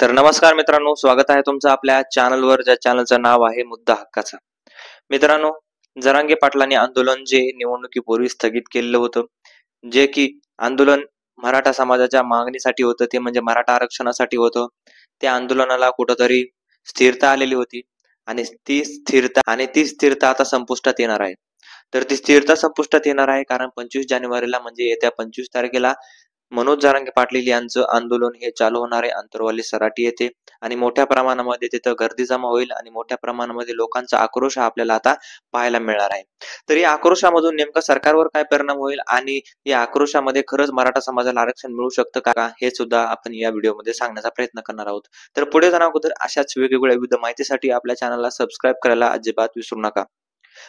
तर नमस्कार मित्रांनो, स्वागत आहे तुमचं आपल्या चॅनलवर, ज्या चॅनलचं नाव आहे मुद्दा हक्काचा. मित्रांनो, जरांगे पाटलांनी आंदोलन जे निवडणुकीपूर्वी स्थगित केलेलं होतं, जे की आंदोलन मराठा समाजाच्या मागणीसाठी होतं, ते म्हणजे मराठा आरक्षणासाठी होतं. त्या आंदोलनाला कुठंतरी स्थिरता आलेली होती आणि ती स्थिरता आता संपुष्टात येणार आहे. तर ती स्थिरता संपुष्टात येणार आहे कारण 25 जानेवारीला म्हणजे येत्या 25 तारखेला मनोज जरांगे पाटील यांचं आंदोलन हे चालू होणार आहे आंतरवाली सराटी येथे आणि मोठ्या प्रमाणामध्ये तिथं गर्दी जमा होईल आणि मोठ्या प्रमाणामध्ये लोकांचा आक्रोश हा आपल्याला आता पाहायला मिळणार आहे. तर या आक्रोशामधून नेमका सरकारवर काय परिणाम होईल आणि या आक्रोशामध्ये खरंच मराठा समाजाला आरक्षण मिळू शकतं का, हे सुद्धा आपण या व्हिडिओमध्ये सांगण्याचा प्रयत्न करणार आहोत. तर पुढे जाण्या अगोदर अशाच वेगवेगळ्या विविध माहितीसाठी आपल्या चॅनलला सबस्क्राईब करायला अजिबात विसरू नका.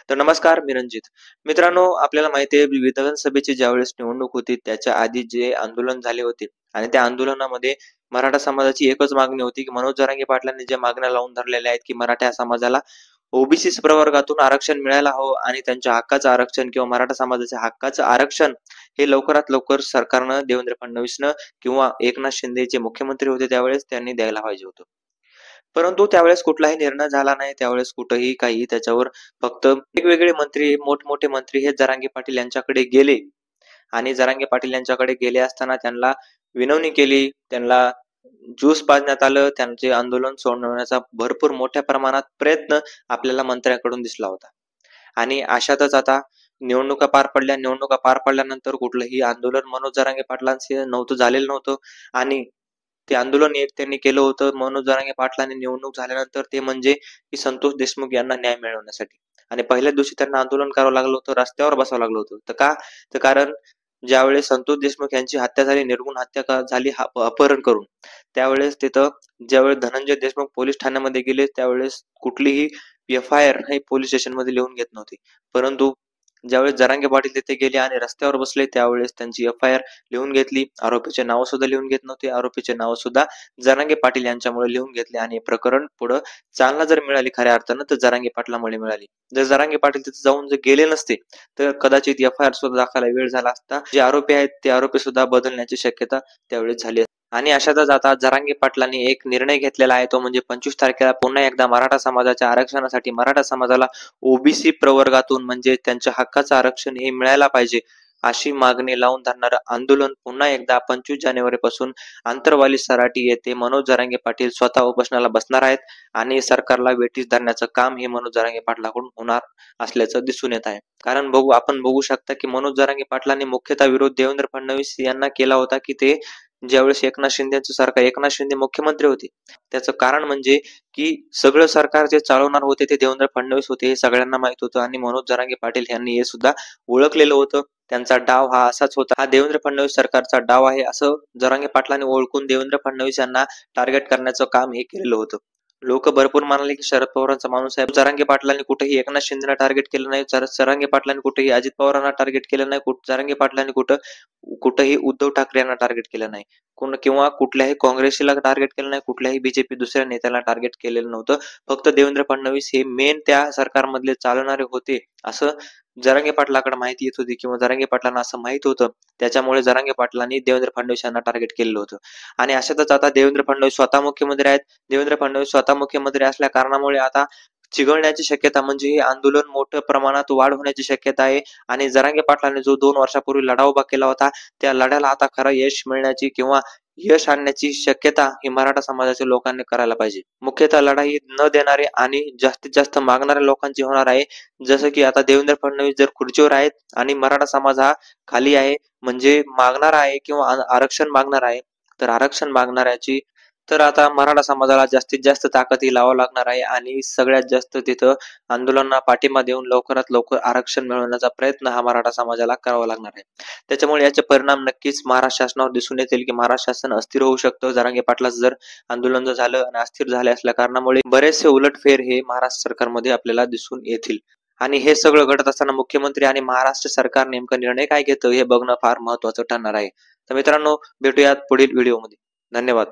तर नमस्कार, मी रणजित. मित्रांनो, आपल्याला माहिती आहे विधानसभेची ज्यावेळेस निवडणूक होती त्याच्या आधी जे आंदोलन झाले होते आणि त्या आंदोलनामध्ये मराठा समाजाची एकच मागणी होती की मनोज जरांगे पाटलांनी ज्या मागण्या लावून धरलेल्या आहेत की मराठा समाजाला ओबीसी प्रवर्गातून आरक्षण मिळायला हवं आणि त्यांच्या हक्काचं आरक्षण किंवा मराठा समाजाच्या हक्काचं आरक्षण हे लवकरात लवकर सरकारनं, देवेंद्र फडणवीसनं किंवा एकनाथ शिंदे जे मुख्यमंत्री होते त्यावेळेस त्यांनी द्यायला पाहिजे होतं. परंतु त्यावेळेस कुठलाही निर्णय झाला नाही. त्यावेळेस कुठेही काही त्याच्यावर फक्त वेगवेगळे मंत्री, मोठमोठे मंत्री हे जरांगे पाटील यांच्याकडे गेले आणि जरांगे पाटील यांच्याकडे गेले असताना त्यांना विनवणी केली, त्यांना ज्यूस पाजण्यात आलं, त्यांचे आंदोलन सोडवण्याचा भरपूर मोठ्या प्रमाणात प्रयत्न आपल्याला मंत्र्यांकडून दिसला होता. आणि अशातच आता निवडणुका पार पडल्यानंतर कुठलंही आंदोलन मनोज जरांगे पाटलांचे झालेलं नव्हतं आणि ते आंदोलन एक त्यांनी केलं होतं मनोज जरांगे पाटलांनी निवडणूक झाल्यानंतर, ते म्हणजे की संतोष देशमुख यांना न्याय मिळवण्यासाठी. आणि पहिल्याच दिवशी त्यांना आंदोलन करावं लागलं होतं, रस्त्यावर बसावं लागलं होतं. तर का? तर कारण ज्यावेळेस संतोष देशमुख यांची हत्या झाली, निर्गुण हत्या झाली अपहरण करून, त्यावेळेस तिथं ज्यावेळेस धनंजय देशमुख पोलीस ठाण्यामध्ये गेले त्यावेळेस कुठलीही FIR हे पोलीस स्टेशनमध्ये लिहून घेत नव्हती. परंतु ज्यावेळेस जरांगे पाटील तिथे गेले आणि रस्त्यावर बसले त्यावेळेस त्यांची FIR लिहून घेतली. आरोपीचे नाव सुद्धा लिहून घेत नव्हते. आरोपीचे नाव सुद्धा जरांगे पाटील यांच्यामुळे लिहून घेतले आणि प्रकरण पुढे चालना जर मिळाली खऱ्या अर्थानं तर जरांगे पाटलामुळे मिळाली. जर जरांगे पाटील तिथे जाऊन जर गेले नसते तर कदाचित FIR सुद्धा दाखवायला वेळ झाला असता. जे आरोपी आहेत ते आरोपी सुद्धा बदलण्याची शक्यता त्यावेळेस झाली. आणि अशातच आता जरांगे पाटलांनी एक निर्णय घेतलेला आहे, तो म्हणजे 25 तारखेला पुन्हा एकदा मराठा समाजाच्या आरक्षणासाठी मराठा समाजाला ओबीसी प्रवर्गातून म्हणजे त्यांच्या हक्काचं आरक्षण हे मिळायला पाहिजे अशी मागणी लावून धरणारं आंदोलन पुन्हा एकदा 25 जानेवारी पासून आंतरवाली सराटी येथे मनोज जरांगे पाटील स्वतः उपोषणाला बसणार आहेत आणि सरकारला वेठीस धरण्याचं काम हे मनोज जरांगे पाटलाकडून होणार असल्याचं दिसून येत आहे. कारण आपण बघू शकता की मनोज जरांगे पाटलांनी मुख्यतः विरोध देवेंद्र फडणवीस यांना केला होता की ते ज्यावेळेस एकनाथ शिंदे मुख्यमंत्री होते, त्याचं कारण म्हणजे की सगळं सरकार जे चालवणार होते ते देवेंद्र फडणवीस होते हे सगळ्यांना माहित होतं आणि मनोज जरांगे पाटील यांनी हे सुद्धा ओळखलेलं होतं. त्यांचा डाव हा असाच होता, हा देवेंद्र फडणवीस सरकारचा डाव आहे असं जरांगे पाटलांनी ओळखून देवेंद्र फडणवीस यांना टार्गेट करण्याचं काम हे केलेलं होतं. लोक भरपूर म्हणाले की शरद पवारांचा माणूस आहे. जरांगे पाटलांनी कुठेही एकनाथ शिंदेला टार्गेट केलं नाही, जरांगे पाटलांनी कुठेही अजित पवारांना टार्गेट केलं नाही, जरांगे पाटलांनी कुठेही उद्धव ठाकरे यांना टार्गेट केलं नाही, किंवा कुठल्याही काँग्रेसला टार्गेट केलं नाही, कुठल्याही बीजेपी दुसऱ्या नेत्याला टार्गेट केलेलं नव्हतं. फक्त देवेंद्र फडणवीस हे मेन त्या सरकारमधले चालणारे होते असं जरांगे पाटलाकडे माहिती येत होती किंवा जरांगे पाटलांना असं माहित होतं. त्याच्यामुळे जरांगे पाटलांनी देवेंद्र फडणवीस यांना टार्गेट केलेलं होतं. आणि अशातच आता देवेंद्र फडणवीस स्वतः मुख्यमंत्री आहेत. देवेंद्र फडणवीस स्वतः मुख्यमंत्री असल्या कारणामुळे आता चिघळण्याची शक्यता म्हणजे हे आंदोलन मोठ्या प्रमाणात वाढ होण्याची शक्यता आहे. आणि जरांगे पाटलांनी जो 2 वर्षापूर्वी लढा उभा केला होता त्या लढ्याला आता खरं यश मिळण्याची किंवा यश आणण्याची शक्यता ही मराठा समाजाच्या लोकांनी करायला पाहिजे. मुख्यतः लढाई न देणारे आणि जास्तीत जास्त मागणाऱ्या लोकांची होणार आहे. जसं की आता देवेंद्र फडणवीस जर खुर्चीवर आहेत आणि मराठा समाज हा खाली आहे म्हणजे मागणार आहे किंवा आरक्षण मागणार आहे, तर आरक्षण मागणाऱ्याची तर आता मराठा समाजाला जास्तीत जास्त ताकद ही लावावं लागणार आहे आणि सगळ्यात जास्त तिथं आंदोलनाला पाठिंबा देऊन लवकरात लवकर आरक्षण मिळवण्याचा प्रयत्न हा मराठा समाजाला करावा लागणार आहे. त्याच्यामुळे याचे परिणाम नक्कीच महाराष्ट्र शासनावर दिसून येतील की महाराष्ट्र शासन अस्थिर होऊ शकतं. जरांगे पाटलाचं जर आंदोलन जर झालं आणि अस्थिर झाले असल्या कारणामुळे बरेचसे उलटफेर हे महाराष्ट्र सरकारमध्ये आपल्याला दिसून येतील. आणि हे सगळं घडत असताना मुख्यमंत्री आणि महाराष्ट्र सरकार नेमका निर्णय काय घेतं हे बघणं फार महत्वाचं ठरणार आहे. तर मित्रांनो, भेटूयात पुढील व्हिडिओमध्ये. धन्यवाद.